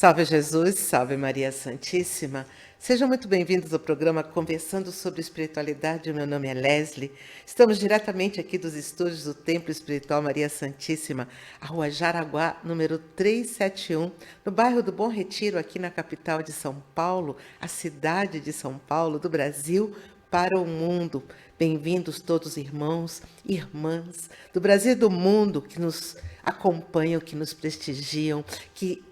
Salve Jesus, salve Maria Santíssima. Sejam muito bem-vindos ao programa Conversando sobre Espiritualidade. O meu nome é Leslie. Estamos diretamente aqui dos estúdios do Templo Espiritual Maria Santíssima, a Rua Jaraguá, número 371, no bairro do Bom Retiro, aqui na capital de São Paulo, a cidade de São Paulo, do Brasil para o mundo. Bem-vindos todos, irmãos, irmãs do Brasil e do mundo que nos acompanham, que nos prestigiam, que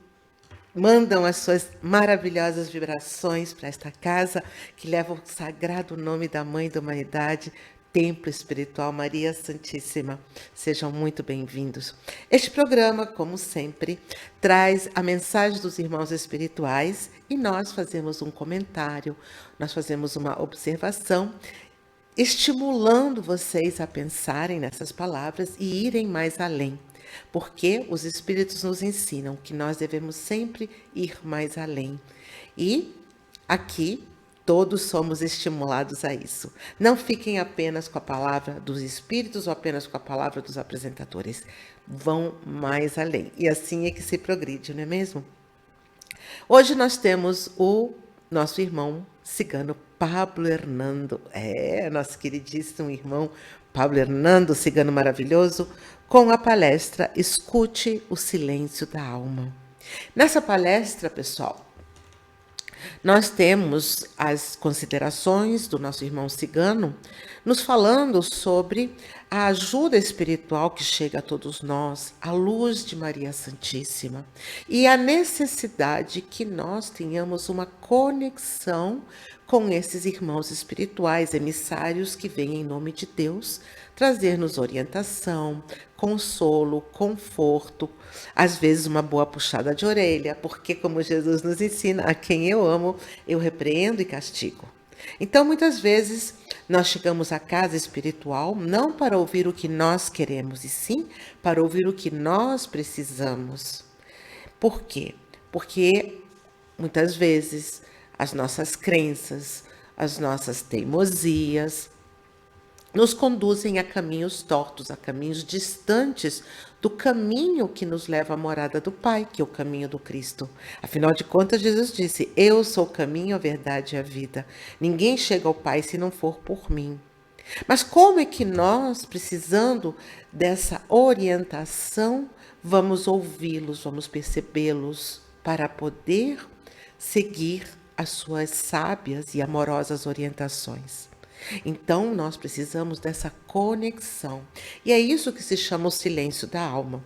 mandam as suas maravilhosas vibrações para esta casa, que leva o sagrado nome da Mãe da Humanidade, Templo Espiritual Maria Santíssima. Sejam muito bem-vindos. Este programa, como sempre, traz a mensagem dos irmãos espirituais e nós fazemos um comentário, nós fazemos uma observação, estimulando vocês a pensarem nessas palavras e irem mais além. Porque os Espíritos nos ensinam que nós devemos sempre ir mais além. E aqui todos somos estimulados a isso. Não fiquem apenas com a palavra dos Espíritos ou apenas com a palavra dos apresentadores. Vão mais além. E assim é que se progride, não é mesmo? Hoje nós temos o nosso irmão cigano Pablo Hernando. Nosso queridíssimo irmão Pablo Hernando, cigano maravilhoso, com a palestra Escute o Silêncio da Alma. Nessa palestra, pessoal, nós temos as considerações do nosso irmão cigano, nos falando sobre a ajuda espiritual que chega a todos nós, a luz de Maria Santíssima, e a necessidade que nós tenhamos uma conexão com esses irmãos espirituais, emissários que vêm em nome de Deus, trazer-nos orientação, consolo, conforto, às vezes uma boa puxada de orelha, porque como Jesus nos ensina, a quem eu amo, eu repreendo e castigo. Então, muitas vezes, nós chegamos à casa espiritual não para ouvir o que nós queremos, e sim para ouvir o que nós precisamos. Por quê? Porque muitas vezes as nossas crenças, as nossas teimosias, nos conduzem a caminhos tortos, a caminhos distantes do caminho que nos leva à morada do Pai, que é o caminho do Cristo. Afinal de contas, Jesus disse: eu sou o caminho, a verdade e a vida. Ninguém chega ao Pai se não for por mim. Mas como é que nós, precisando dessa orientação, vamos ouvi-los, vamos percebê-los para poder seguir as suas sábias e amorosas orientações? Então, nós precisamos dessa conexão. E é isso que se chama o silêncio da alma.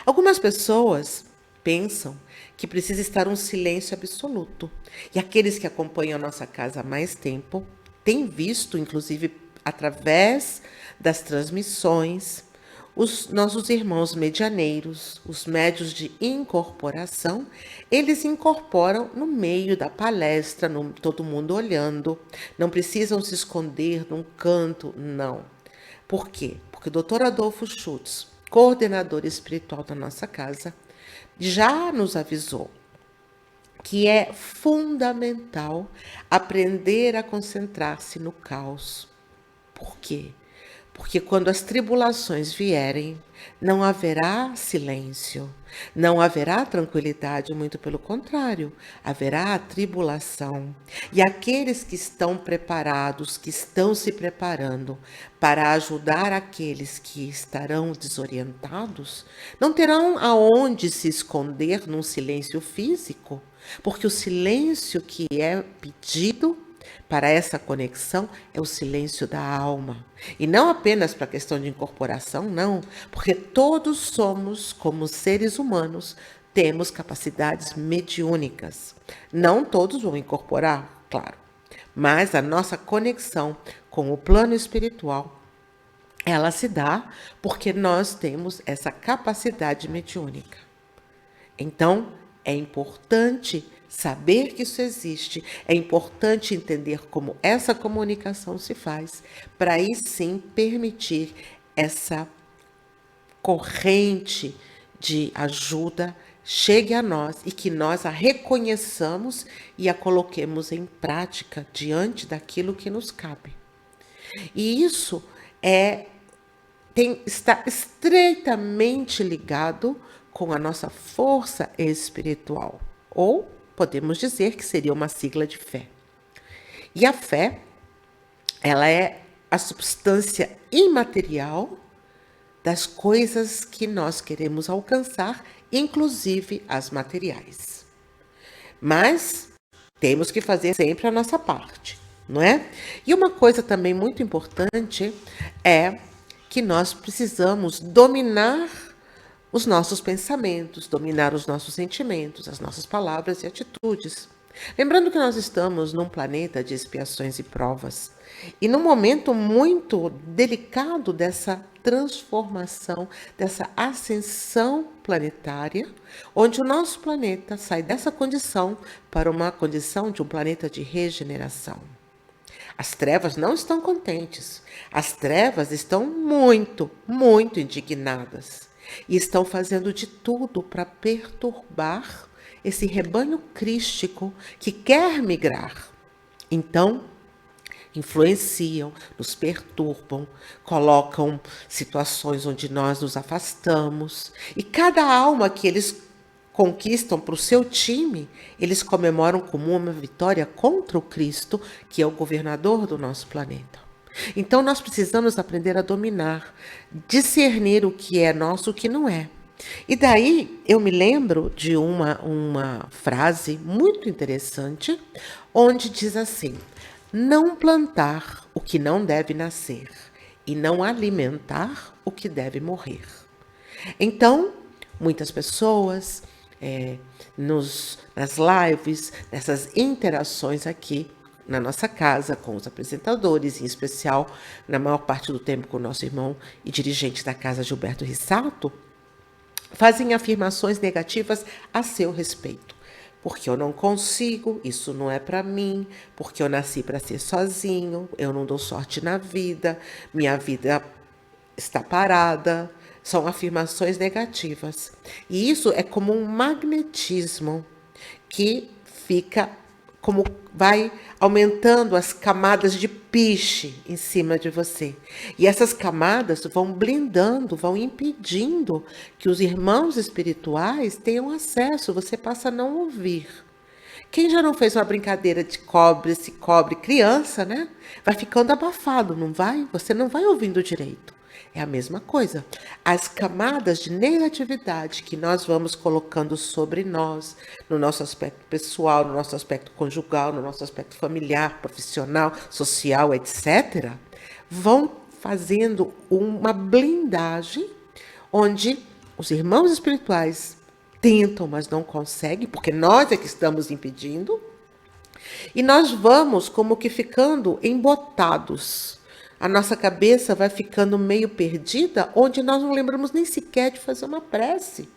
Algumas pessoas pensam que precisa estar um silêncio absoluto. E aqueles que acompanham a nossa casa há mais tempo têm visto, inclusive através das transmissões, os nossos irmãos medianeiros, os médios de incorporação, eles incorporam no meio da palestra, todo mundo olhando. Não precisam se esconder num canto, não. Por quê? Porque o Dr. Adolfo Schutz, coordenador espiritual da nossa casa, já nos avisou que é fundamental aprender a concentrar-se no caos. Por quê? Porque quando as tribulações vierem, não haverá silêncio, não haverá tranquilidade, muito pelo contrário, haverá tribulação. E aqueles que estão preparados, que estão se preparando para ajudar aqueles que estarão desorientados, não terão aonde se esconder num silêncio físico, porque o silêncio que é pedido para essa conexão é o silêncio da alma. E não apenas para a questão de incorporação, não. Porque todos somos, como seres humanos, temos capacidades mediúnicas. Não todos vão incorporar, claro. Mas a nossa conexão com o plano espiritual, ela se dá porque nós temos essa capacidade mediúnica. Então, é importante saber que isso existe, é importante entender como essa comunicação se faz, para aí sim permitir essa corrente de ajuda chegue a nós e que nós a reconheçamos e a coloquemos em prática diante daquilo que nos cabe. E isso está estreitamente ligado com a nossa força espiritual, ou podemos dizer que seria uma sigla de fé. E a fé, ela é a substância imaterial das coisas que nós queremos alcançar, inclusive as materiais. Mas temos que fazer sempre a nossa parte, não é? E uma coisa também muito importante é que nós precisamos dominar os nossos pensamentos, dominar os nossos sentimentos, as nossas palavras e atitudes. Lembrando que nós estamos num planeta de expiações e provas, e num momento muito delicado dessa transformação, dessa ascensão planetária, onde o nosso planeta sai dessa condição para uma condição de um planeta de regeneração. As trevas não estão contentes. As trevas estão muito, muito indignadas. E estão fazendo de tudo para perturbar esse rebanho crístico que quer migrar. Então, influenciam, nos perturbam, colocam situações onde nós nos afastamos. E cada alma que eles conquistam para o seu time, eles comemoram como uma vitória contra o Cristo, que é o governador do nosso planeta. Então nós precisamos aprender a dominar, discernir o que é nosso e o que não é. E daí eu me lembro de uma frase muito interessante, onde diz assim: não plantar o que não deve nascer e não alimentar o que deve morrer. Então, muitas pessoas nas lives, nessas interações aqui na nossa casa com os apresentadores, em especial, na maior parte do tempo com o nosso irmão e dirigente da casa, Gilberto Rissato, fazem afirmações negativas a seu respeito. Porque eu não consigo, isso não é para mim, porque eu nasci para ser sozinho, eu não dou sorte na vida, minha vida está parada. São afirmações negativas. E isso é como um magnetismo que fica, como vai aumentando as camadas de piche em cima de você. E essas camadas vão blindando, vão impedindo que os irmãos espirituais tenham acesso, você passa a não ouvir. Quem já não fez uma brincadeira de cobre, se cobre, criança, né? Vai ficando abafado, não vai? Você não vai ouvindo direito. É a mesma coisa. As camadas de negatividade que nós vamos colocando sobre nós, no nosso aspecto pessoal, no nosso aspecto conjugal, no nosso aspecto familiar, profissional, social, etc., vão fazendo uma blindagem onde os irmãos espirituais tentam, mas não conseguem, porque nós é que estamos impedindo, e nós vamos como que ficando embotados. A nossa cabeça vai ficando meio perdida, onde nós não lembramos nem sequer de fazer uma prece.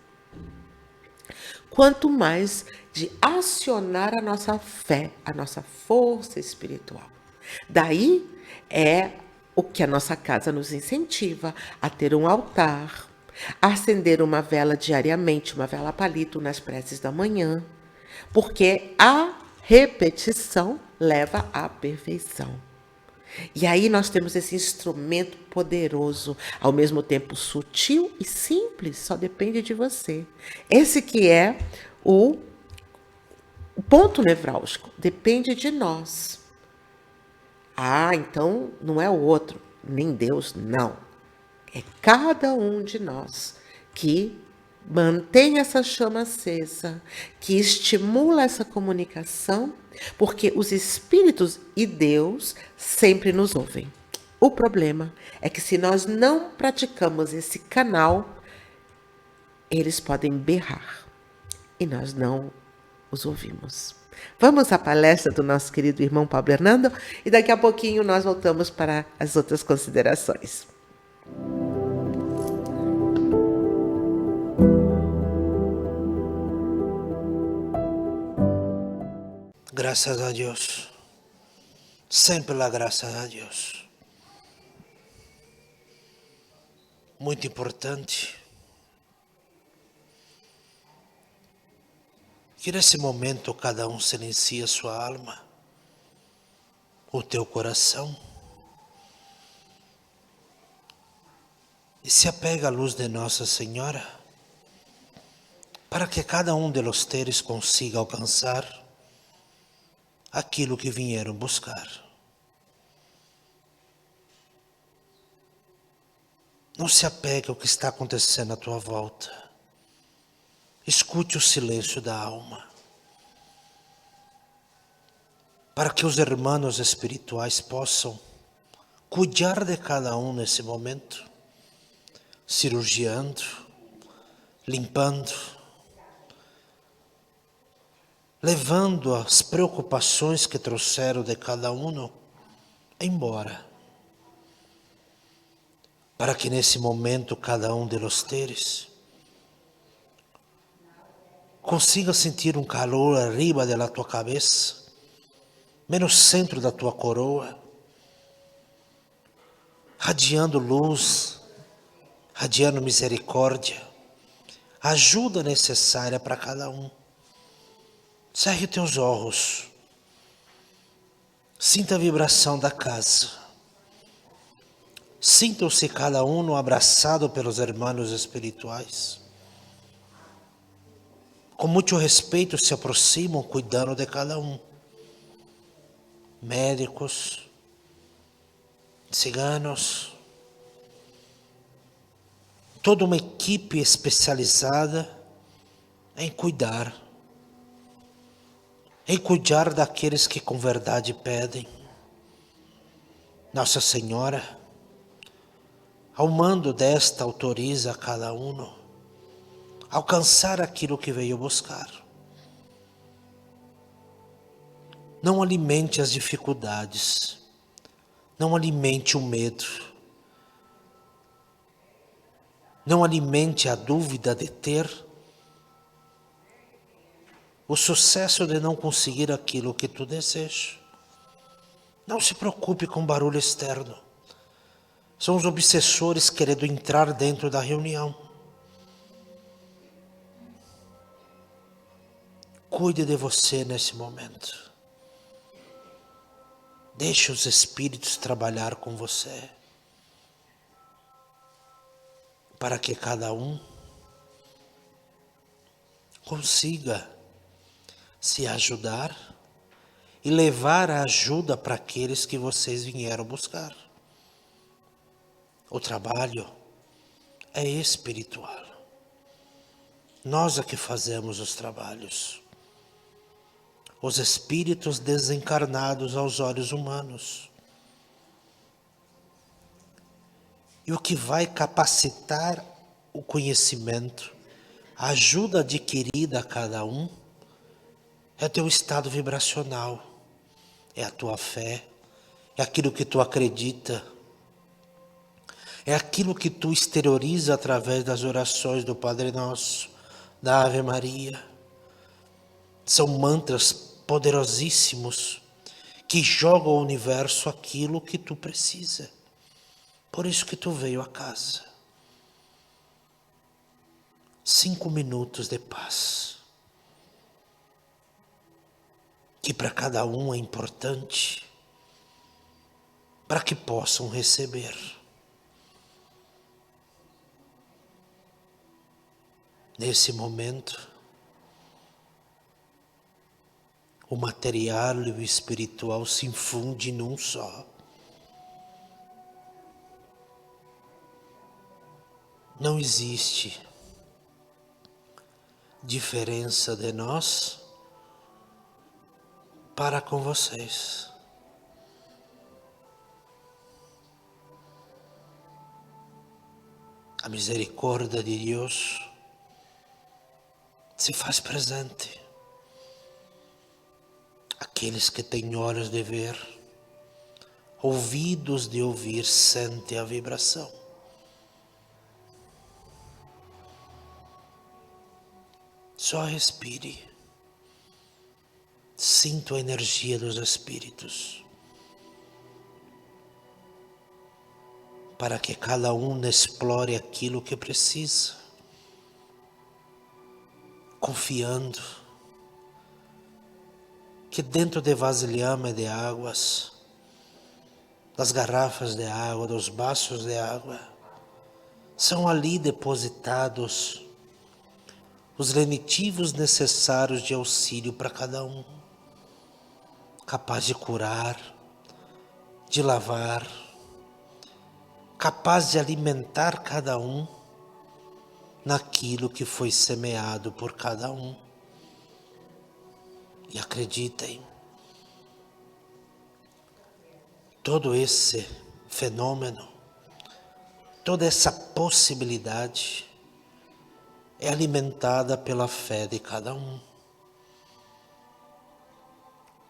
Quanto mais de acionar a nossa fé, a nossa força espiritual. Daí é o que a nossa casa nos incentiva a ter um altar, a acender uma vela diariamente, uma vela palito nas preces da manhã, porque a repetição leva à perfeição. E aí nós temos esse instrumento poderoso, ao mesmo tempo sutil e simples, só depende de você. Esse que é o ponto nevrálgico, depende de nós. Ah, então não é o outro, nem Deus, não. É cada um de nós que mantém essa chama acesa, que estimula essa comunicação, porque os espíritos e Deus sempre nos ouvem. O problema é que se nós não praticamos esse canal, eles podem berrar e nós não os ouvimos. Vamos à palestra do nosso querido irmão Pablo Hernando e daqui a pouquinho nós voltamos para as outras considerações. Gracias a Dios, sempre la gracias a Deus. Muito importante que nesse momento cada um silencie a sua alma, o teu coração, e se apega à luz de Nossa Senhora, para que cada um de los seres consiga alcançar aquilo que vieram buscar. Não se apegue ao que está acontecendo à tua volta. Escute o silêncio da alma, para que os irmãos espirituais possam cuidar de cada um nesse momento, cirurgiando, limpando, levando as preocupações que trouxeram de cada um embora, para que nesse momento cada um de los seres consiga sentir um calor arriba da tua cabeça, no centro da tua coroa, radiando luz, radiando misericórdia, ajuda necessária para cada um. Cerre teus olhos, sinta a vibração da casa, sintam-se cada um abraçado pelos irmãos espirituais. Com muito respeito se aproximam cuidando de cada um. Médicos, ciganos, toda uma equipe especializada em cuidar daqueles que com verdade pedem. Nossa Senhora, ao mando desta, autoriza a cada um alcançar aquilo que veio buscar. Não alimente as dificuldades, não alimente o medo, não alimente a dúvida de ter o sucesso de não conseguir aquilo que tu desejas. Não se preocupe com barulho externo. São os obsessores querendo entrar dentro da reunião. Cuide de você nesse momento. Deixe os espíritos trabalhar com você, para que cada um consiga se ajudar e levar a ajuda para aqueles que vocês vieram buscar. O trabalho é espiritual. Nós é que fazemos os trabalhos. Os espíritos desencarnados aos olhos humanos. E o que vai capacitar o conhecimento, a ajuda adquirida a cada um, é teu estado vibracional, é a tua fé, é aquilo que tu acredita, é aquilo que tu exterioriza através das orações do Padre Nosso, da Ave Maria. São mantras poderosíssimos que jogam ao universo aquilo que tu precisa. Por isso que tu veio a casa. 5 minutos de paz, que para cada um é importante, para que possam receber. Nesse momento, o material e o espiritual se infundem num só. Não existe diferença de nós para com vocês. A misericórdia de Deus se faz presente. Aqueles que têm olhos de ver, ouvidos de ouvir, sentem a vibração. Só respire. Sinto a energia dos espíritos. Para que cada um explore aquilo que precisa. Confiando que dentro de vasilhame de águas, das garrafas de água, dos vasos de água, são ali depositados os lenitivos necessários de auxílio para cada um, capaz de curar, de lavar, capaz de alimentar cada um naquilo que foi semeado por cada um. E acreditem, todo esse fenômeno, toda essa possibilidade é alimentada pela fé de cada um.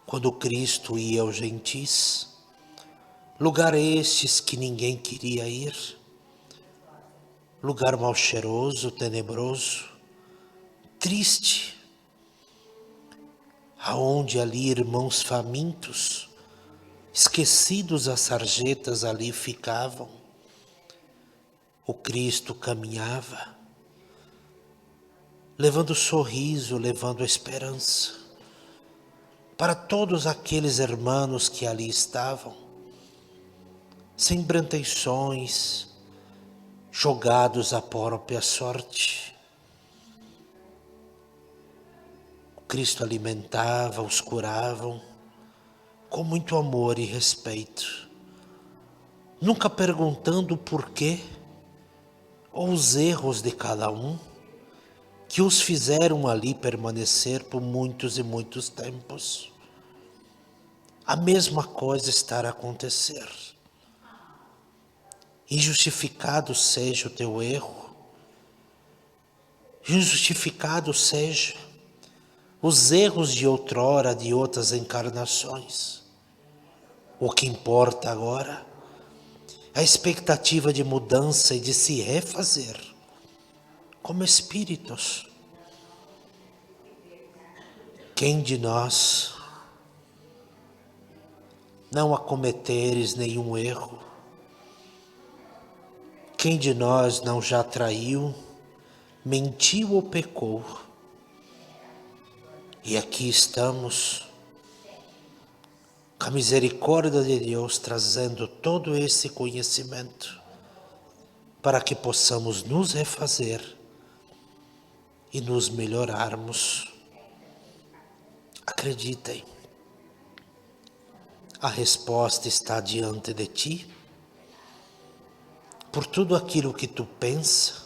Quando Cristo ia aos gentis, lugar estes que ninguém queria ir, lugar mal cheiroso, tenebroso, triste, aonde ali irmãos famintos, esquecidos as sarjetas ali ficavam, o Cristo caminhava, levando sorriso, levando esperança para todos aqueles irmãos que ali estavam, sem pretensões, jogados à própria sorte. O Cristo alimentava, os curava com muito amor e respeito, nunca perguntando o porquê ou os erros de cada um que os fizeram ali permanecer por muitos e muitos tempos. A mesma coisa está a acontecer. Injustificado seja o teu erro, injustificado seja os erros de outrora, de outras encarnações. O que importa agora é a expectativa de mudança e de se refazer como espíritos. Quem de nós não acometeres nenhum erro? Quem de nós não já traiu, mentiu ou pecou? E aqui estamos, com a misericórdia de Deus, trazendo todo esse conhecimento para que possamos nos refazer e nos melhorarmos. Acreditem, a resposta está diante de ti. Por tudo aquilo que tu pensa,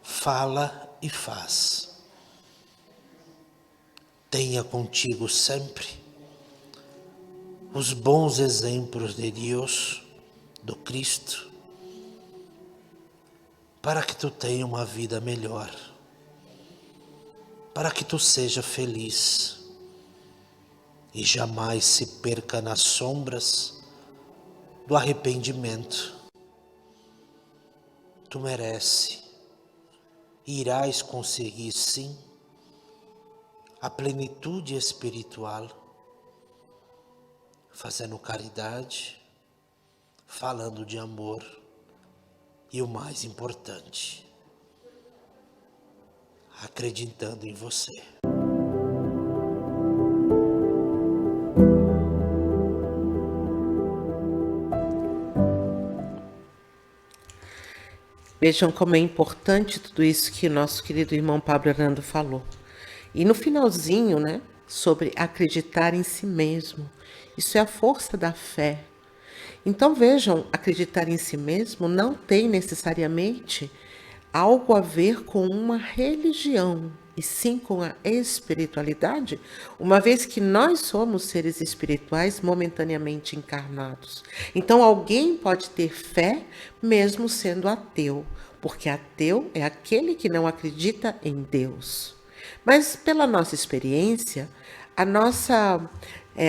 fala e faz. Tenha contigo sempre os bons exemplos de Deus, do Cristo, para que tu tenha uma vida melhor, para que tu seja feliz e jamais se perca nas sombras do arrependimento. Tu merece, irás conseguir sim a plenitude espiritual, fazendo caridade, falando de amor e o mais importante, acreditando em você. Vejam como é importante tudo isso que o nosso querido irmão Pablo Hernando falou. E no finalzinho, sobre acreditar em si mesmo. Isso é a força da fé. Então vejam, acreditar em si mesmo não tem necessariamente algo a ver com uma religião, e sim com a espiritualidade, uma vez que nós somos seres espirituais momentaneamente encarnados. Então alguém pode ter fé mesmo sendo ateu, porque ateu é aquele que não acredita em Deus. Mas pela nossa experiência, a nossa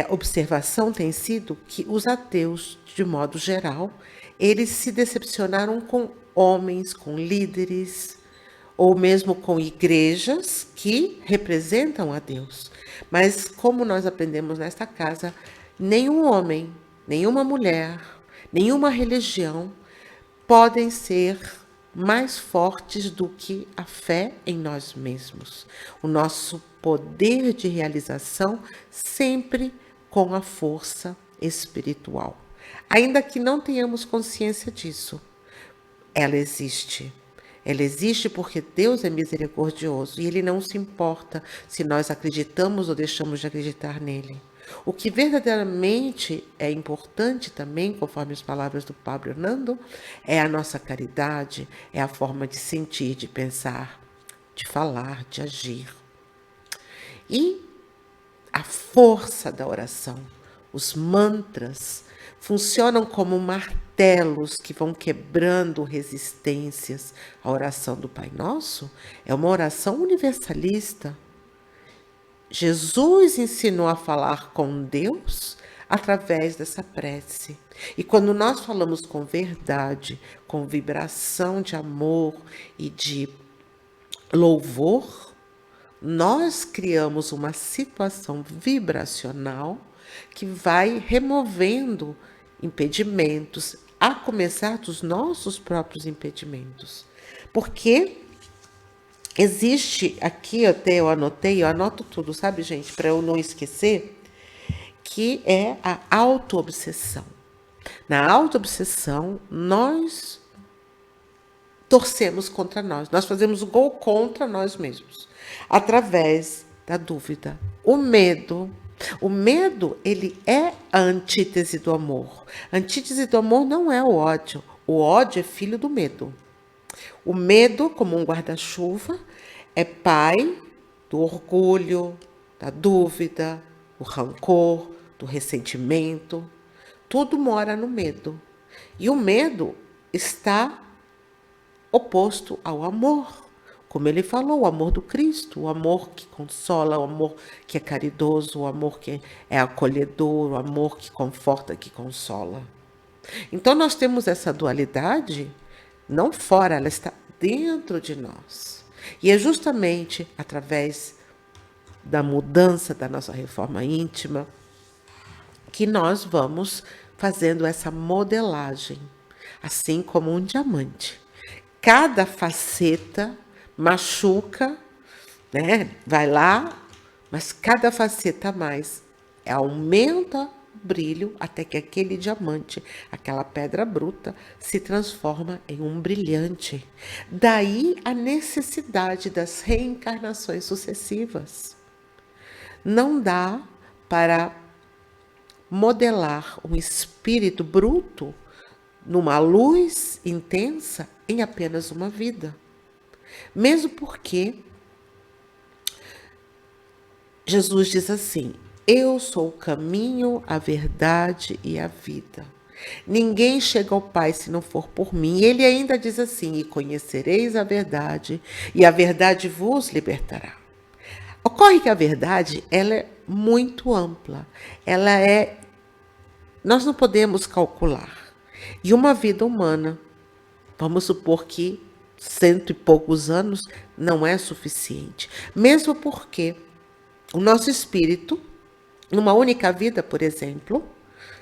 observação tem sido que os ateus, de modo geral, eles se decepcionaram com homens, com líderes, ou mesmo com igrejas que representam a Deus. Mas como nós aprendemos nesta casa, nenhum homem, nenhuma mulher, nenhuma religião podem ser mais fortes do que a fé em nós mesmos. O nosso poder de realização sempre com a força espiritual. Ainda que não tenhamos consciência disso, ela existe. Ela existe porque Deus é misericordioso e Ele não se importa se nós acreditamos ou deixamos de acreditar nele. O que verdadeiramente é importante também, conforme as palavras do Padre Hernando, é a nossa caridade, é a forma de sentir, de pensar, de falar, de agir. E a força da oração, os mantras, funcionam como martelos que vão quebrando resistências. A oração do Pai Nosso é uma oração universalista. Jesus ensinou a falar com Deus através dessa prece. E quando nós falamos com verdade, com vibração de amor e de louvor, nós criamos uma situação vibracional que vai removendo impedimentos, a começar dos nossos próprios impedimentos. Porque existe aqui, eu anotei, eu anoto tudo, sabe, gente, para eu não esquecer, que é a autoobsessão. Na autoobsessão, nós torcemos contra nós fazemos gol contra nós mesmos, através da dúvida. O medo, ele é a antítese do amor. A antítese do amor não é o ódio é filho do medo. O medo, como um guarda-chuva, é pai do orgulho, da dúvida, do rancor, do ressentimento. Tudo mora no medo. E o medo está oposto ao amor. Como ele falou, o amor do Cristo, o amor que consola, o amor que é caridoso, o amor que é acolhedor, o amor que conforta, que consola. Então nós temos essa dualidade não fora, ela está dentro de nós. E é justamente através da mudança da nossa reforma íntima que nós vamos fazendo essa modelagem, assim como um diamante. Cada faceta machuca, né? Vai lá, mas cada faceta a mais aumenta o brilho até que aquele diamante, aquela pedra bruta, se transforma em um brilhante. Daí a necessidade das reencarnações sucessivas. Não dá para modelar um espírito bruto numa luz intensa em apenas uma vida. Mesmo porque Jesus diz assim: eu sou o caminho, a verdade e a vida. Ninguém chega ao Pai se não for por mim. E ele ainda diz assim: e conhecereis a verdade, e a verdade vos libertará. Ocorre que a verdade, ela é muito ampla. Nós não podemos calcular. E uma vida humana, vamos supor que 100 e poucos anos não é suficiente. Mesmo porque o nosso espírito, numa única vida, por exemplo,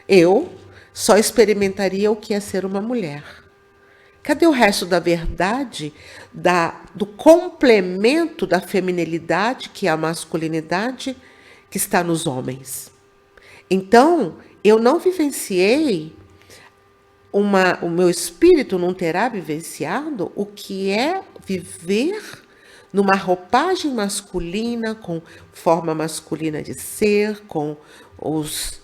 eu só experimentaria o que é ser uma mulher. Cadê o resto da verdade, do complemento da feminilidade, que é a masculinidade, que está nos homens? Então, eu não vivenciei, o meu espírito não terá vivenciado o que é viver numa roupagem masculina, com forma masculina de ser, com os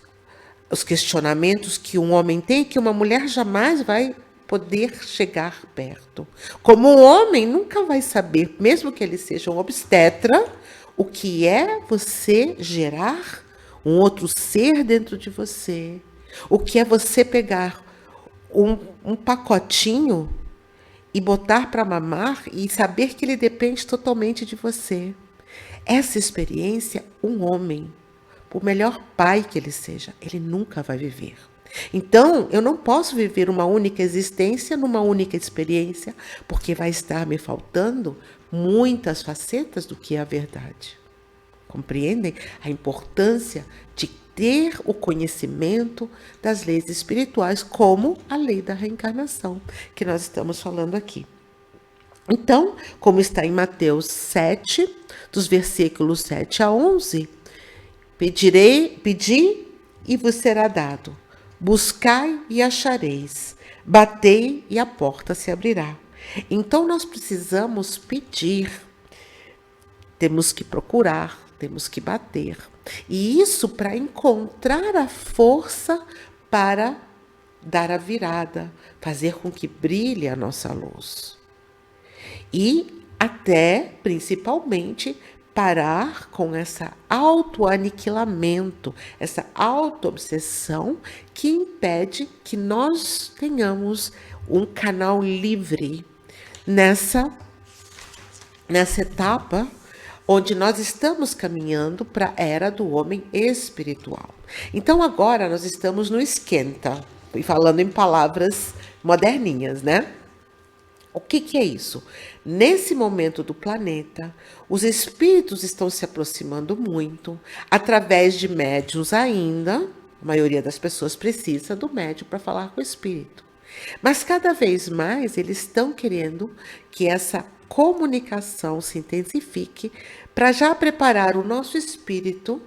questionamentos que um homem tem, que uma mulher jamais vai poder chegar perto. Como um homem nunca vai saber, mesmo que ele seja um obstetra, o que é você gerar um outro ser dentro de você. O que é você pegar um pacotinho e botar para mamar e saber que ele depende totalmente de você. Essa experiência, um homem, por melhor pai que ele seja, ele nunca vai viver. Então, eu não posso viver uma única existência numa única experiência, porque vai estar me faltando muitas facetas do que é a verdade. Compreendem a importância de ter o conhecimento das leis espirituais, como a lei da reencarnação, que nós estamos falando aqui. Então, como está em Mateus 7, dos versículos 7 a 11, pedi e vos será dado. Buscai e achareis. Batei e a porta se abrirá. Então nós precisamos pedir, temos que procurar, temos que bater. E isso para encontrar a força para dar a virada, fazer com que brilhe a nossa luz. E até, principalmente, parar com essa autoaniquilamento, essa autoobsessão que impede que nós tenhamos um canal livre nessa etapa onde nós estamos caminhando para a era do homem espiritual. Então agora nós estamos no esquenta, e falando em palavras moderninhas, né? O que é isso? Nesse momento do planeta, os espíritos estão se aproximando muito, através de médiuns ainda. A maioria das pessoas precisa do médium para falar com o espírito. Mas cada vez mais eles estão querendo que essa comunicação se intensifique para já preparar o nosso espírito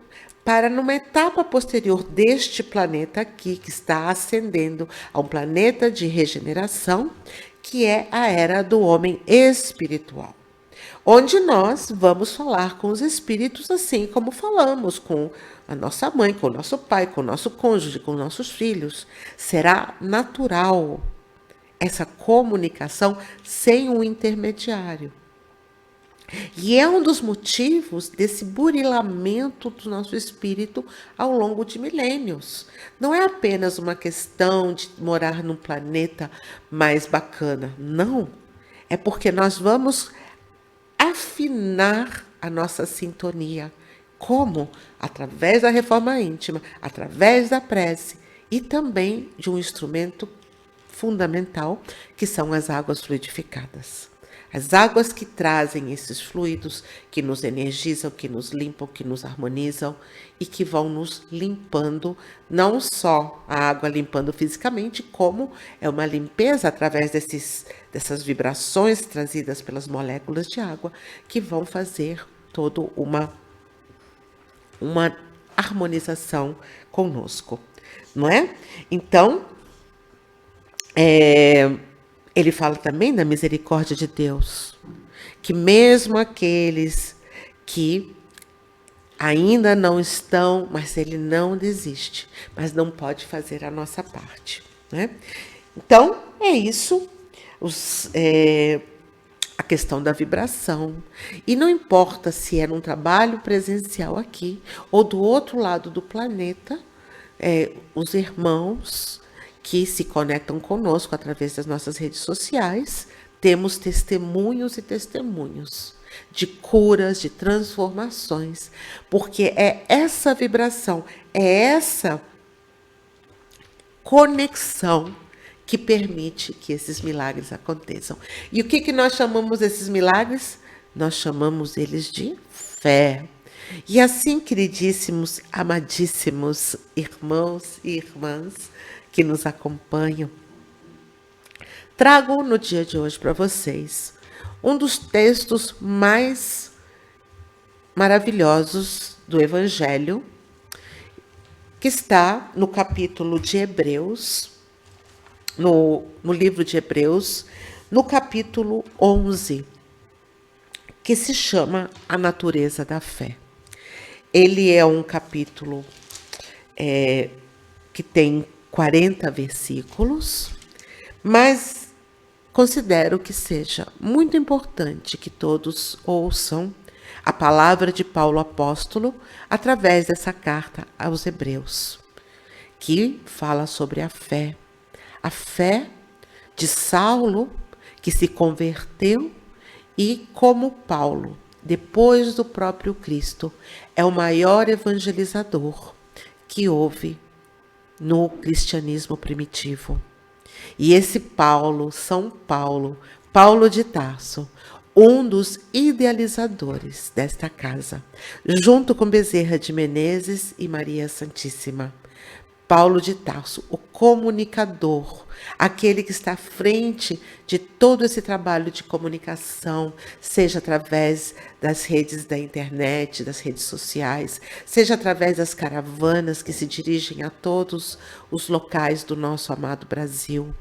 para, numa etapa posterior deste planeta aqui, que está ascendendo a um planeta de regeneração, que é a era do homem espiritual, onde nós vamos falar com os espíritos assim como falamos com a nossa mãe, com o nosso pai, com o nosso cônjuge, com nossos filhos. Será natural essa comunicação sem um intermediário. E é um dos motivos desse burilamento do nosso espírito ao longo de milênios. Não é apenas uma questão de morar num planeta mais bacana. Não. É porque nós vamos afinar a nossa sintonia. Como? Através da reforma íntima, através da prece e também de um instrumento fundamental, que são as águas fluidificadas. As águas que trazem esses fluidos, que nos energizam, que nos limpam, que nos harmonizam e que vão nos limpando, não só a água limpando fisicamente, como é uma limpeza através dessas vibrações trazidas pelas moléculas de água, que vão fazer toda uma harmonização conosco, não é? Então, ele fala também da misericórdia de Deus, que mesmo aqueles que ainda não estão, mas ele não desiste, mas não pode fazer a nossa parte, né? Então, é isso, a questão da vibração. E não importa se é num trabalho presencial aqui ou do outro lado do planeta, os irmãos que se conectam conosco através das nossas redes sociais, temos testemunhos e testemunhos de curas, de transformações, porque é essa vibração, é essa conexão que permite que esses milagres aconteçam. E o que nós chamamos esses milagres? Nós chamamos eles de fé. E assim, queridíssimos, amadíssimos irmãos e irmãs que nos acompanham, trago no dia de hoje para vocês um dos textos mais maravilhosos do Evangelho, que está no capítulo de Hebreus, no livro de Hebreus, no capítulo 11, que se chama A Natureza da Fé. Ele é um capítulo que tem 40 versículos, mas considero que seja muito importante que todos ouçam a palavra de Paulo apóstolo através dessa carta aos Hebreus, que fala sobre a fé de Saulo, que se converteu e, como Paulo, depois do próprio Cristo, é o maior evangelizador que houve no cristianismo primitivo. E esse Paulo, São Paulo, Paulo de Tarso, um dos idealizadores desta casa, junto com Bezerra de Menezes e Maria Santíssima. Paulo de Tarso, o comunicador, aquele que está à frente de todo esse trabalho de comunicação, seja através das redes da internet, das redes sociais, seja através das caravanas que se dirigem a todos os locais do nosso amado Brasil.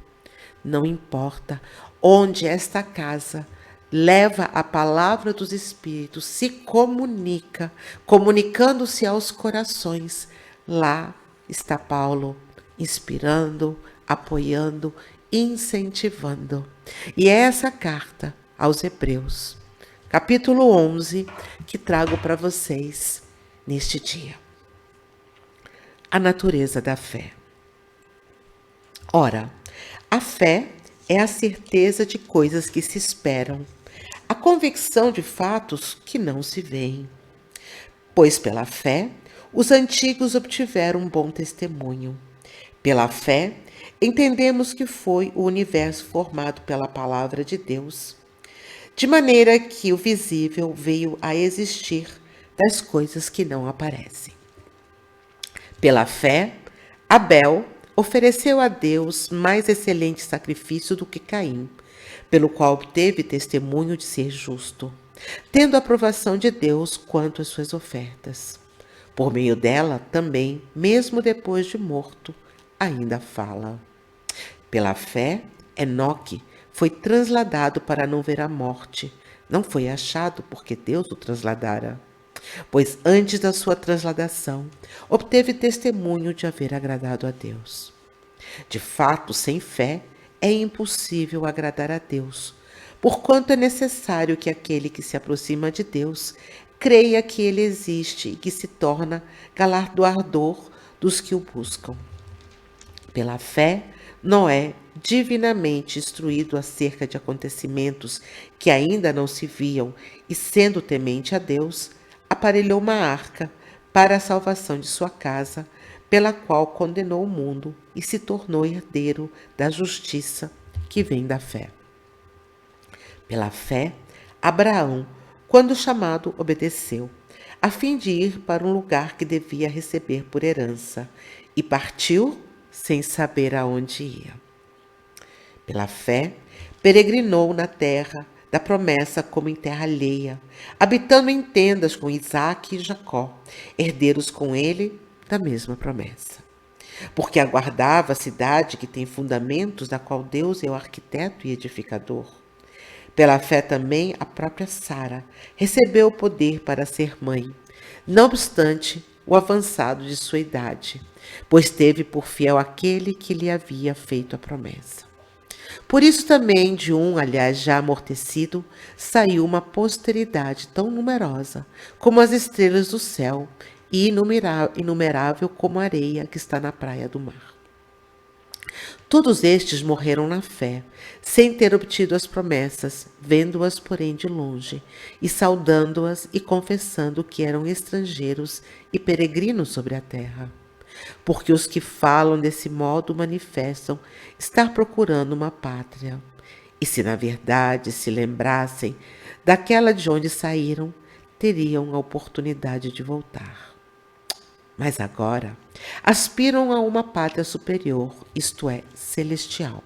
Não importa onde esta casa leva a palavra dos Espíritos, se comunica, comunicando-se aos corações. Lá está Paulo, inspirando, apoiando, incentivando. E é essa carta aos Hebreus, capítulo 11, que trago para vocês neste dia. A natureza da fé. Ora, a fé é a certeza de coisas que se esperam, a convicção de fatos que não se veem. Pois pela fé, os antigos obtiveram um bom testemunho. Pela fé, entendemos que foi o universo formado pela palavra de Deus, de maneira que o visível veio a existir das coisas que não aparecem. Pela fé, Abel ofereceu a Deus mais excelente sacrifício do que Caim, pelo qual obteve testemunho de ser justo, tendo a aprovação de Deus quanto às suas ofertas. Por meio dela, também, mesmo depois de morto, ainda fala. Pela fé, Enoque foi transladado para não ver a morte. Não foi achado porque Deus o transladara. Pois antes da sua transladação, obteve testemunho de haver agradado a Deus. De fato, sem fé, é impossível agradar a Deus, porquanto é necessário que aquele que se aproxima de Deus creia que ele existe e que se torna galardoador dos que o buscam. Pela fé, Noé, divinamente instruído acerca de acontecimentos que ainda não se viam e sendo temente a Deus, aparelhou uma arca para a salvação de sua casa, pela qual condenou o mundo e se tornou herdeiro da justiça que vem da fé. Pela fé, Abraão, quando chamado, obedeceu, a fim de ir para um lugar que devia receber por herança, e partiu sem saber aonde ia. Pela fé, peregrinou na terra da promessa como em terra alheia, habitando em tendas com Isaque e Jacó, herdeiros com ele da mesma promessa. Porque aguardava a cidade que tem fundamentos, da qual Deus é o arquiteto e edificador. Pela fé também a própria Sara recebeu o poder para ser mãe, não obstante o avançado de sua idade, pois teve por fiel aquele que lhe havia feito a promessa. Por isso também de um, aliás, já amortecido, saiu uma posteridade tão numerosa como as estrelas do céu e inumerável como a areia que está na praia do mar. Todos estes morreram na fé, sem ter obtido as promessas, vendo-as, porém, de longe, e saudando-as e confessando que eram estrangeiros e peregrinos sobre a terra. Porque os que falam desse modo manifestam estar procurando uma pátria. E se na verdade se lembrassem daquela de onde saíram, teriam a oportunidade de voltar. Mas agora aspiram a uma pátria superior, isto é, celestial.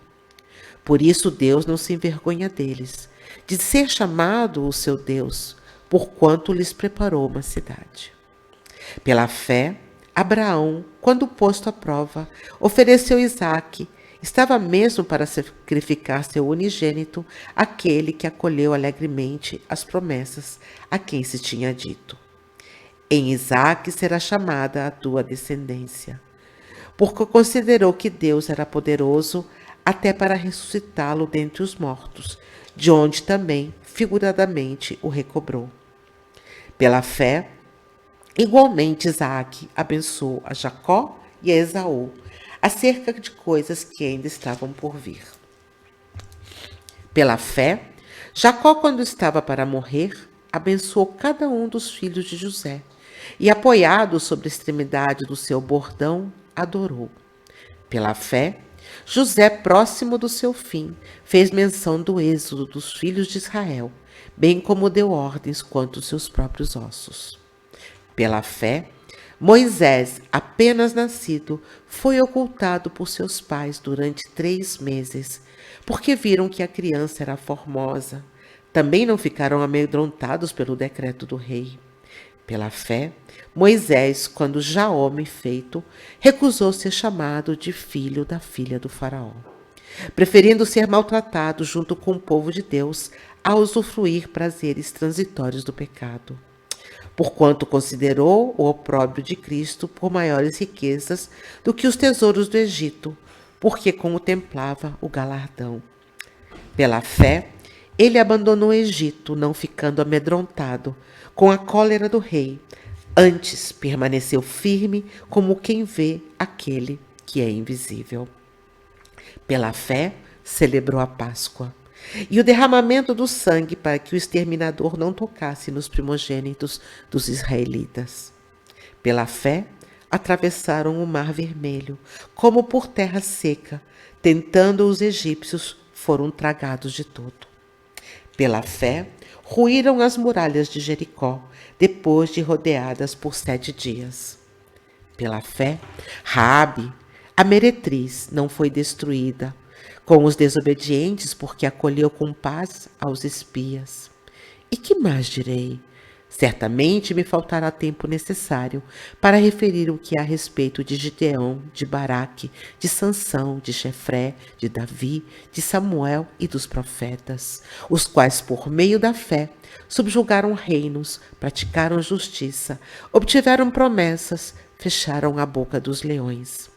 Por isso Deus não se envergonha deles, de ser chamado o seu Deus, porquanto lhes preparou uma cidade. Pela fé, Abraão, quando posto à prova, ofereceu Isaque. Estava mesmo para sacrificar seu unigênito, aquele que acolheu alegremente as promessas a quem se tinha dito: em Isaque será chamada a tua descendência. Porque considerou que Deus era poderoso até para ressuscitá-lo dentre os mortos, de onde também, figuradamente, o recobrou. Pela fé, igualmente Isaque abençoou a Jacó e a Esaú, acerca de coisas que ainda estavam por vir. Pela fé, Jacó, quando estava para morrer, abençoou cada um dos filhos de José, e apoiado sobre a extremidade do seu bordão, adorou. Pela fé, José, próximo do seu fim, fez menção do êxodo dos filhos de Israel, bem como deu ordens quanto aos seus próprios ossos. Pela fé, Moisés, apenas nascido, foi ocultado por seus pais durante 3 meses, porque viram que a criança era formosa. Também não ficaram amedrontados pelo decreto do rei. Pela fé, Moisés, quando já homem feito, recusou ser chamado de filho da filha do faraó. preferindo ser maltratado junto com o povo de Deus a usufruir prazeres transitórios do pecado. Porquanto considerou o opróbrio de Cristo por maiores riquezas do que os tesouros do Egito, porque contemplava o galardão. Pela fé, ele abandonou o Egito, não ficando amedrontado com a cólera do rei. Antes, permaneceu firme como quem vê aquele que é invisível. Pela fé, celebrou a Páscoa e o derramamento do sangue para que o exterminador não tocasse nos primogênitos dos israelitas. Pela fé, atravessaram o Mar Vermelho, como por terra seca, tentando os egípcios, foram tragados de todo. Pela fé, ruíram as muralhas de Jericó, depois de rodeadas por 7 dias. Pela fé, Raabe, a meretriz, não foi destruída, com os desobedientes, porque acolheu com paz aos espias. E que mais direi? Certamente me faltará tempo necessário para referir o que há a respeito de Gideão, de Baraque, de Sansão, de Jefré, de Davi, de Samuel e dos profetas, os quais, por meio da fé, subjugaram reinos, praticaram justiça, obtiveram promessas, fecharam a boca dos leões.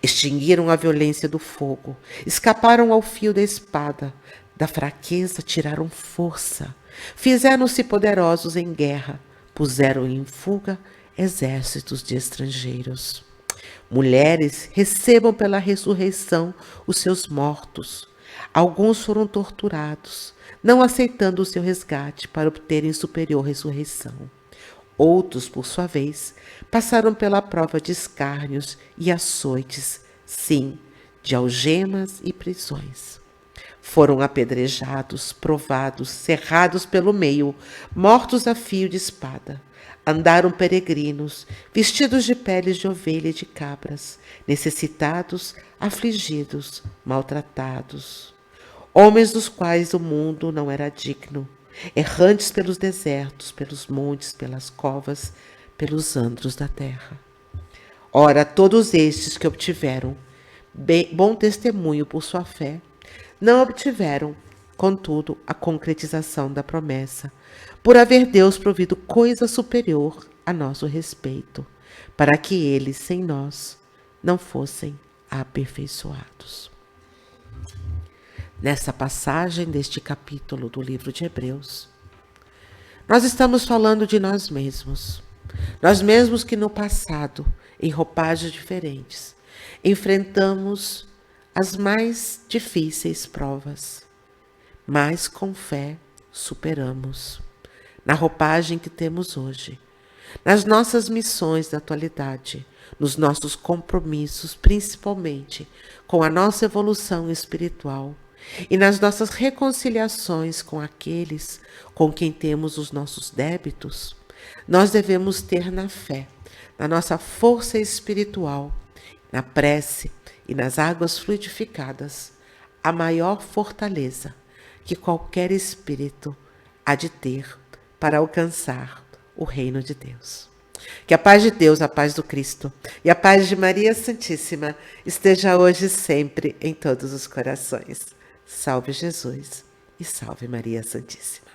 Extinguiram a violência do fogo, escaparam ao fio da espada, da fraqueza tiraram força, fizeram-se poderosos em guerra, puseram em fuga exércitos de estrangeiros. Mulheres, recebam pela ressurreição os seus mortos. Alguns foram torturados, não aceitando o seu resgate para obterem superior ressurreição. Outros, por sua vez, passaram pela prova de escárnios e açoites, sim, de algemas e prisões. Foram apedrejados, provados, cerrados pelo meio, mortos a fio de espada. Andaram peregrinos, vestidos de peles de ovelha e de cabras, necessitados, afligidos, maltratados. Homens dos quais o mundo não era digno, errantes pelos desertos, pelos montes, pelas covas, pelos antros da terra. Ora, todos estes que obtiveram bom testemunho por sua fé, não obtiveram, contudo, a concretização da promessa, por haver Deus provido coisa superior a nosso respeito, para que eles, sem nós, não fossem aperfeiçoados. Nessa passagem deste capítulo do livro de Hebreus, nós estamos falando de nós mesmos que no passado, em roupagens diferentes, enfrentamos as mais difíceis provas, mas com fé superamos. Na roupagem que temos hoje, nas nossas missões da atualidade, nos nossos compromissos, principalmente com a nossa evolução espiritual, e nas nossas reconciliações com aqueles com quem temos os nossos débitos, nós devemos ter na fé, na nossa força espiritual, na prece e nas águas fluidificadas, a maior fortaleza que qualquer espírito há de ter para alcançar o reino de Deus. Que a paz de Deus, a paz do Cristo e a paz de Maria Santíssima esteja hoje e sempre em todos os corações. Salve Jesus e salve Maria Santíssima.